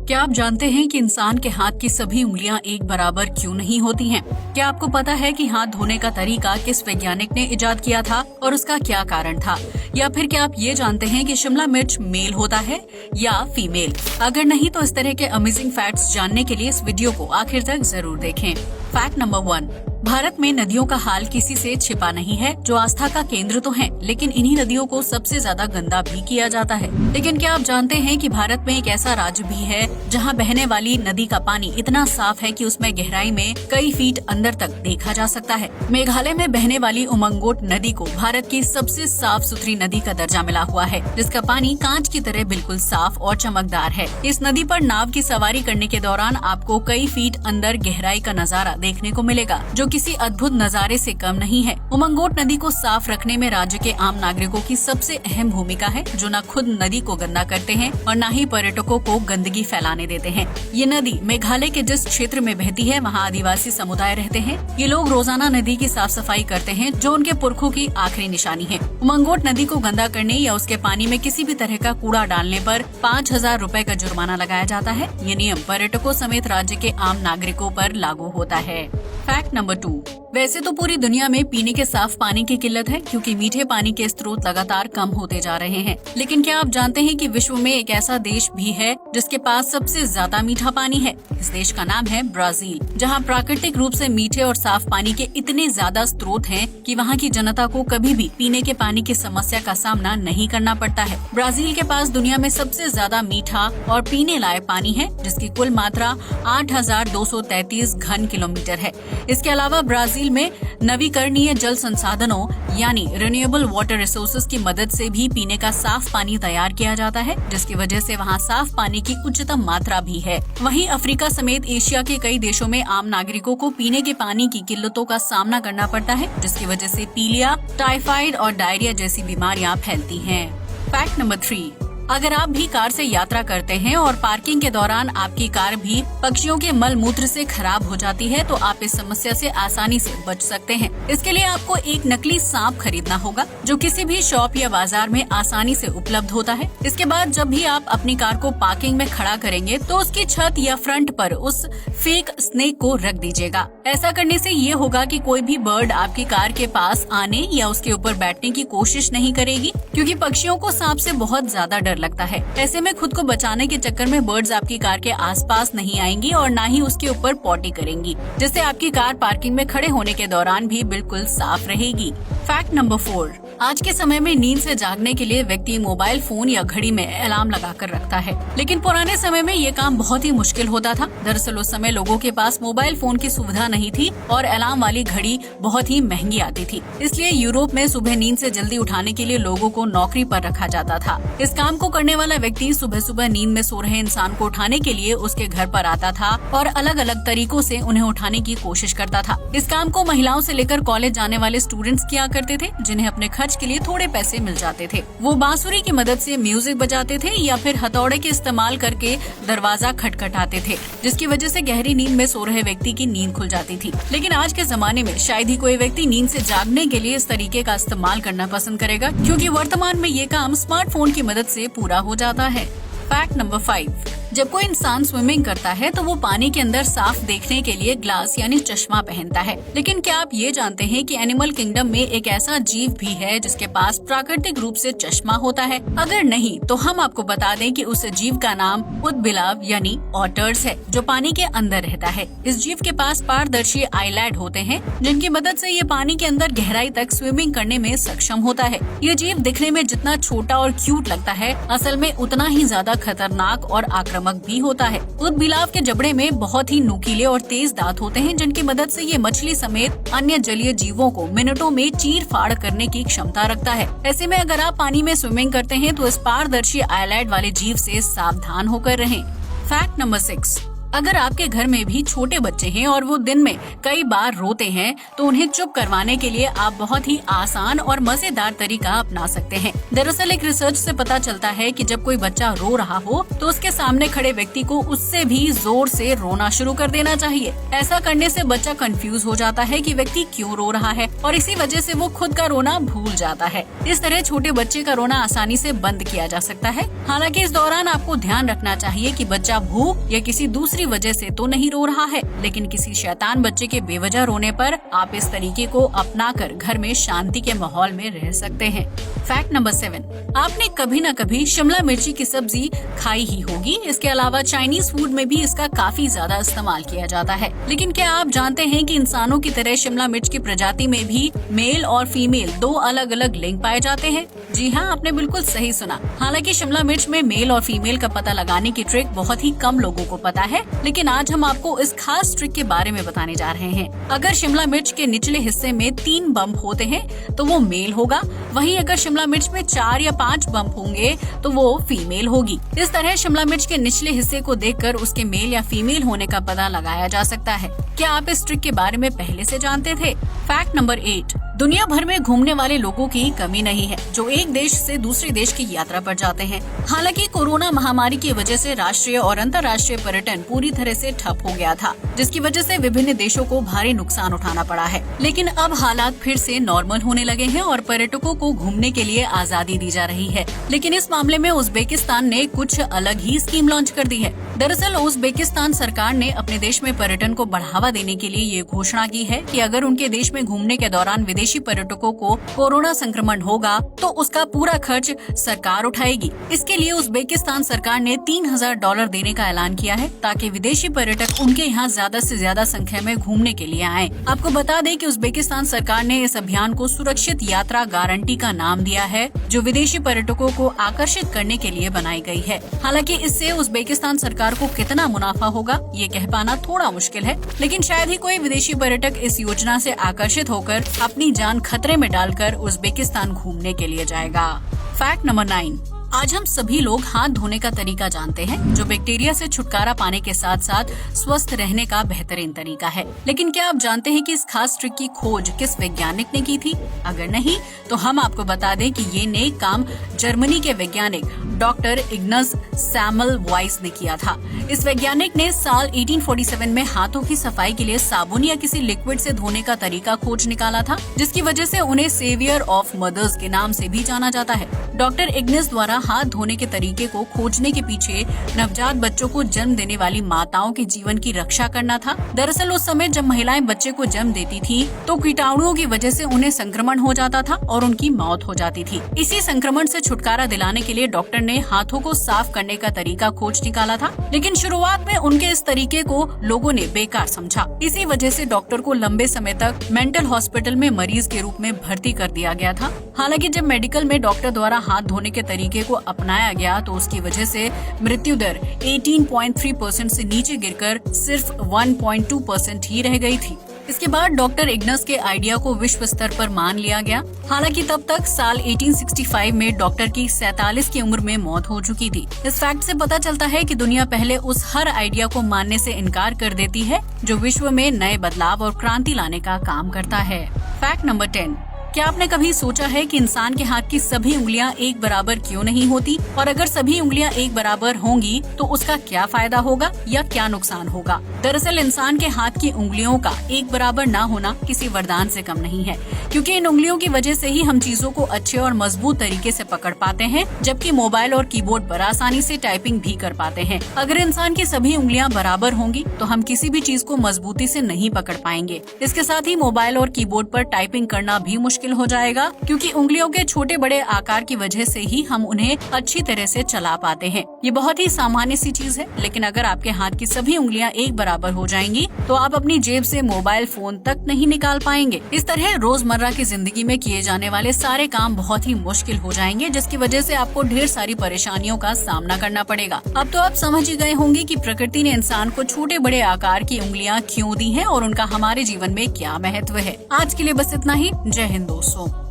क्या आप जानते हैं कि इंसान के हाथ की सभी उंगलियां एक बराबर क्यों नहीं होती हैं? क्या आपको पता है कि हाथ धोने का तरीका किस वैज्ञानिक ने इजाद किया था और उसका क्या कारण था? या फिर क्या आप ये जानते हैं कि शिमला मिर्च मेल होता है या फीमेल? अगर नहीं तो इस तरह के अमेजिंग फैक्ट्स जानने के लिए इस वीडियो को आखिर तक जरूर देखें। फैक्ट नंबर 1, भारत में नदियों का हाल किसी से छिपा नहीं है। जो आस्था का केंद्र तो है, लेकिन इन्हीं नदियों को सबसे ज्यादा गंदा भी किया जाता है। लेकिन क्या आप जानते हैं कि भारत में एक ऐसा राज्य भी है जहां बहने वाली नदी का पानी इतना साफ है कि उसमें गहराई में कई फीट अंदर तक देखा जा सकता है। मेघालय में बहने वाली उमंगोट नदी को भारत की सबसे साफ सुथरी नदी का दर्जा मिला हुआ है, जिसका पानी कांच की तरह बिल्कुल साफ और चमकदार है। इस नदी पर नाव की सवारी करने के दौरान आपको कई फीट अंदर गहराई का नजारा देखने को मिलेगा, जो किसी अद्भुत नजारे से कम नहीं है। उमंगोट नदी को साफ रखने में राज्य के आम नागरिकों की सबसे अहम भूमिका है, जो न खुद नदी को गंदा करते हैं और न ही पर्यटकों को गंदगी फैलाने देते हैं। ये नदी मेघालय के जिस क्षेत्र में बहती है, वहाँ आदिवासी समुदाय रहते हैं। ये लोग रोजाना नदी की साफ सफाई करते हैं, जो उनके पुरखों की आखिरी निशानी है। उमंगोट नदी को गंदा करने या उसके पानी में किसी भी तरह का कूड़ा डालने पर 5,000 रुपए का जुर्माना लगाया जाता है। ये नियम पर्यटकों समेत राज्य के आम नागरिकों पर लागू होता है। फैक्ट नंबर 2, वैसे तो पूरी दुनिया में पीने के साफ पानी की किल्लत है, क्योंकि मीठे पानी के स्रोत लगातार कम होते जा रहे हैं। लेकिन क्या आप जानते हैं कि विश्व में एक ऐसा देश भी है जिसके पास सबसे ज्यादा मीठा पानी है? इस देश का नाम है ब्राजील, जहां प्राकृतिक रूप से मीठे और साफ पानी के इतने ज्यादा स्रोत हैं कि वहां की जनता को कभी भी पीने के पानी की समस्या का सामना नहीं करना पड़ता है। ब्राजील के पास दुनिया में सबसे ज्यादा मीठा और पीने लायक पानी है, जिसकी कुल मात्रा 8,233 घन किलोमीटर है। इसके अलावा ब्राजील में नवीकरणीय जल संसाधनों यानी रिन्यूएबल वाटर रिसोर्सेज की मदद से भी पीने का साफ पानी तैयार किया जाता है, जिसकी वजह से वहाँ साफ पानी की उच्चतम मात्रा भी है। वहीं अफ्रीका समेत एशिया के कई देशों में आम नागरिकों को पीने के पानी की किल्लतों का सामना करना पड़ता है, जिसकी वजह से पीलिया, टाइफाइड और डायरिया जैसी बीमारियां फैलती हैं। फैक्ट नंबर 3, अगर आप भी कार से यात्रा करते हैं और पार्किंग के दौरान आपकी कार भी पक्षियों के मल मूत्र से खराब हो जाती है, तो आप इस समस्या से आसानी से बच सकते हैं। इसके लिए आपको एक नकली सांप खरीदना होगा, जो किसी भी शॉप या बाजार में आसानी से उपलब्ध होता है। इसके बाद जब भी आप अपनी कार को पार्किंग में खड़ा करेंगे, तो उसकी छत या फ्रंट पर उस फेक स्नेक को रख दीजिएगा। ऐसा करने से ये होगा कि कोई भी बर्ड आपकी कार के पास आने या उसके ऊपर बैठने की कोशिश नहीं करेगी, क्योंकि पक्षियों को सांप से बहुत ज्यादा डर लगता है। ऐसे में खुद को बचाने के चक्कर में बर्ड्स आपकी कार के आसपास नहीं आएंगी और ना ही उसके ऊपर पॉटी करेंगी, जिससे आपकी कार पार्किंग में खड़े होने के दौरान भी बिल्कुल साफ रहेगी। फैक्ट नंबर 4, आज के समय में नींद से जागने के लिए व्यक्ति मोबाइल फोन या घड़ी में अलार्म लगाकर रखता है, लेकिन पुराने समय में ये काम बहुत ही मुश्किल होता था। दरअसल उस समय लोगों के पास मोबाइल फोन की सुविधा नहीं थी और अलार्म वाली घड़ी बहुत ही महंगी आती थी। इसलिए यूरोप में सुबह नींद से जल्दी उठाने के लिए लोगों को नौकरी पर रखा जाता था। इस काम को करने वाला व्यक्ति सुबह सुबह नींद में सो रहे इंसान को उठाने के लिए उसके घर पर आता था और अलग अलग तरीकों से उन्हें उठाने की कोशिश करता था। इस काम को महिलाओं से लेकर कॉलेज जाने वाले स्टूडेंट्स किया करते थे, जिन्हें अपने खर्च के लिए थोड़े पैसे मिल जाते थे। वो बांसुरी की मदद से म्यूजिक बजाते थे या फिर हथौड़े के इस्तेमाल करके दरवाजा खटखटाते थे, जिसकी वजह से गहरी नींद में सो रहे व्यक्ति की नींद खुल जाती थी। लेकिन आज के जमाने में शायद ही कोई व्यक्ति नींद से जागने के लिए इस तरीके का इस्तेमाल करना पसंद करेगा, क्योंकि वर्तमान में ये काम स्मार्टफोन की मदद से पूरा हो जाता है। फैक्ट नंबर 5, जब कोई इंसान स्विमिंग करता है तो वो पानी के अंदर साफ देखने के लिए ग्लास यानी चश्मा पहनता है। लेकिन क्या आप ये जानते हैं कि एनिमल किंगडम में एक ऐसा जीव भी है जिसके पास प्राकृतिक रूप से चश्मा होता है? अगर नहीं तो हम आपको बता दें कि उस जीव का नाम उदबिलाव यानी ऑटर्स है, जो पानी के अंदर रहता है। इस जीव के पास पारदर्शी आईलैड होते हैं, जिनकी मदद से ये पानी के अंदर गहराई तक स्विमिंग करने में सक्षम होता है। ये जीव दिखने में जितना छोटा और क्यूट लगता है, असल में उतना ही ज्यादा खतरनाक और आक्रामक भी होता है। उदबिलाव के जबड़े में बहुत ही नुकीले और तेज दांत होते हैं, जिनकी मदद से ये मछली समेत अन्य जलीय जीवों को मिनटों में चीर फाड़ करने की क्षमता रखता है। ऐसे में अगर आप पानी में स्विमिंग करते हैं तो इस पारदर्शी आईलैंड वाले जीव से सावधान होकर रहें। फैक्ट नंबर 6, अगर आपके घर में भी छोटे बच्चे हैं और वो दिन में कई बार रोते हैं, तो उन्हें चुप करवाने के लिए आप बहुत ही आसान और मजेदार तरीका अपना सकते हैं। दरअसल एक रिसर्च से पता चलता है कि जब कोई बच्चा रो रहा हो तो उसके सामने खड़े व्यक्ति को उससे भी जोर से रोना शुरू कर देना चाहिए। ऐसा करने से बच्चा कंफ्यूज हो जाता है कि व्यक्ति क्यों रो रहा है और इसी वजह से वो खुद का रोना भूल जाता है। इस तरह छोटे बच्चे का रोना आसानी से बंद किया जा सकता है। हालांकि इस दौरान आपको ध्यान रखना चाहिए कि बच्चा भूख या किसी दूसरी वजह से तो नहीं रो रहा है, लेकिन किसी शैतान बच्चे के बेवजह रोने पर आप इस तरीके को अपनाकर घर में शांति के माहौल में रह सकते हैं। फैक्ट नंबर 7, आपने कभी न कभी शिमला मिर्ची की सब्जी खाई ही होगी। इसके अलावा चाइनीज फूड में भी इसका काफी ज्यादा इस्तेमाल किया जाता है। लेकिन क्या आप जानते हैं कि इंसानों की तरह शिमला मिर्च की प्रजाति में भी मेल और फीमेल 2 अलग अलग लिंग पाए जाते हैं? जी हाँ, आपने बिल्कुल सही सुना। हालांकि शिमला मिर्च में मेल और फीमेल का पता लगाने की ट्रिक बहुत ही कम लोगों को पता है, लेकिन आज हम आपको इस खास ट्रिक के बारे में बताने जा रहे हैं। अगर शिमला मिर्च के निचले हिस्से में 3 बम्प होते हैं तो वो मेल होगा, वहीं अगर शिमला मिर्च में 4 या 5 बम्प होंगे तो वो फीमेल होगी। इस तरह शिमला मिर्च के निचले हिस्से को देखकर उसके मेल या फीमेल होने का पता लगाया जा सकता है। क्या आप इस ट्रिक के बारे में पहले से जानते थे? फैक्ट नंबर 8, दुनिया भर में घूमने वाले लोगों की कमी नहीं है जो एक देश से दूसरे देश की यात्रा पर जाते हैं। हालांकि कोरोना महामारी की वजह से राष्ट्रीय और अंतर्राष्ट्रीय पर्यटन पूरी तरह से ठप हो गया था, जिसकी वजह से विभिन्न देशों को भारी नुकसान उठाना पड़ा है। लेकिन अब हालात फिर से नॉर्मल होने लगे हैं और पर्यटकों को घूमने के लिए आजादी दी जा रही है। लेकिन इस मामले में उज्बेकिस्तान ने कुछ अलग ही स्कीम लॉन्च कर दी है। दरअसल उज्बेकिस्तान सरकार ने अपने देश में पर्यटन को बढ़ावा देने के लिए ये घोषणा की है कि अगर उनके देश में घूमने के दौरान विदेशी पर्यटकों को कोरोना संक्रमण होगा तो उसका पूरा खर्च सरकार उठाएगी। इसके लिए उज्बेकिस्तान सरकार ने $3000 देने का ऐलान किया है ताकि विदेशी पर्यटक उनके यहाँ ज्यादा से ज्यादा संख्या में घूमने के लिए आएं। आपको बता दें कि उज्बेकिस्तान सरकार ने इस अभियान को सुरक्षित यात्रा गारंटी का नाम दिया है, जो विदेशी पर्यटकों को आकर्षित करने के लिए बनाई गई है। हालांकि इससे उज्बेकिस्तान सरकार को कितना मुनाफा होगा ये कह पाना थोड़ा मुश्किल है, लेकिन शायद ही कोई विदेशी पर्यटक इस योजना से आकर्षित होकर अपनी जान खतरे में डालकर उज्बेकिस्तान घूमने के लिए जाएगा। फैक्ट नंबर 9, आज हम सभी लोग हाथ धोने का तरीका जानते हैं, जो बैक्टीरिया से छुटकारा पाने के साथ साथ स्वस्थ रहने का बेहतरीन तरीका है। लेकिन क्या आप जानते हैं कि इस खास ट्रिक की खोज किस वैज्ञानिक ने की थी? अगर नहीं तो हम आपको बता दें कि ये नेक काम जर्मनी के वैज्ञानिक डॉक्टर इग्नस सेमलवाइस ने किया था। इस वैज्ञानिक ने साल 1847 में हाथों की सफाई के लिए साबुन या किसी लिक्विड से धोने का तरीका खोज निकाला था, जिसकी वजह से उन्हें सेवियर ऑफ मदर्स के नाम से भी जाना जाता है। डॉक्टर इग्नस द्वारा हाथ धोने के तरीके को खोजने के पीछे नवजात बच्चों को जन्म देने वाली माताओं के जीवन की रक्षा करना था। दरअसल उस समय जब महिलाएं बच्चे को जन्म देती थी तो कीटाणुओं की वजह से उन्हें संक्रमण हो जाता था और उनकी मौत हो जाती थी। इसी संक्रमण से छुटकारा दिलाने के लिए डॉक्टर ने हाथों को साफ करने का तरीका खोज निकाला था, लेकिन शुरुआत में उनके इस तरीके को लोगों ने बेकार समझा। इसी वजह से डॉक्टर को लंबे समय तक मेंटल हॉस्पिटल में मरीज के रूप में भर्ती कर दिया गया था। हालांकि जब मेडिकल में डॉक्टर द्वारा हाथ धोने के तरीके को अपनाया गया तो उसकी वजह से मृत्यु दर 18.3% से नीचे गिरकर सिर्फ 1.2% ही रह गई थी। इसके बाद डॉक्टर इग्नस के आइडिया को विश्व स्तर पर मान लिया गया। हालांकि तब तक साल 1865 में डॉक्टर की 47 की उम्र में मौत हो चुकी थी। इस फैक्ट से पता चलता है कि दुनिया पहले उस हर आइडिया को मानने से इनकार कर देती है जो विश्व में नए बदलाव और क्रांति लाने का काम करता है। फैक्ट नंबर 10, क्या आपने कभी सोचा है कि इंसान के हाथ की सभी उंगलियां एक बराबर क्यों नहीं होती, और अगर सभी उंगलियां एक बराबर होंगी तो उसका क्या फायदा होगा या क्या नुकसान होगा? दरअसल इंसान के हाथ की उंगलियों का एक बराबर ना होना किसी वरदान से कम नहीं है, क्योंकि इन उंगलियों की वजह से ही हम चीजों को अच्छे और मजबूत तरीके से पकड़ पाते हैं, जबकि मोबाइल और कीबोर्ड पर आसानी से टाइपिंग भी कर पाते हैं। अगर इंसान की सभी उंगलियां बराबर होंगी तो हम किसी भी चीज को मजबूती से नहीं पकड़ पाएंगे। इसके साथ ही मोबाइल और कीबोर्ड पर टाइपिंग करना भी मुश्किल हो जाएगा, क्योंकि उंगलियों के छोटे बड़े आकार की वजह से ही हम उन्हें अच्छी तरह से चला पाते हैं। ये बहुत ही सामान्य सी चीज है, लेकिन अगर आपके हाथ की सभी उंगलियां एक बराबर हो जाएंगी तो आप अपनी जेब से मोबाइल फोन तक नहीं निकाल पाएंगे। इस तरह रोजमर्रा की जिंदगी में किए जाने वाले सारे काम बहुत ही मुश्किल हो जाएंगे, जिसकी वजह से आपको ढेर सारी परेशानियों का सामना करना पड़ेगा। अब तो आप समझ ही गए होंगे कि प्रकृति ने इंसान को छोटे बड़े आकार की उंगलियां क्यों दी हैं और उनका हमारे जीवन में क्या महत्व है। आज के लिए बस इतना ही। जय हिंद दोस्तों।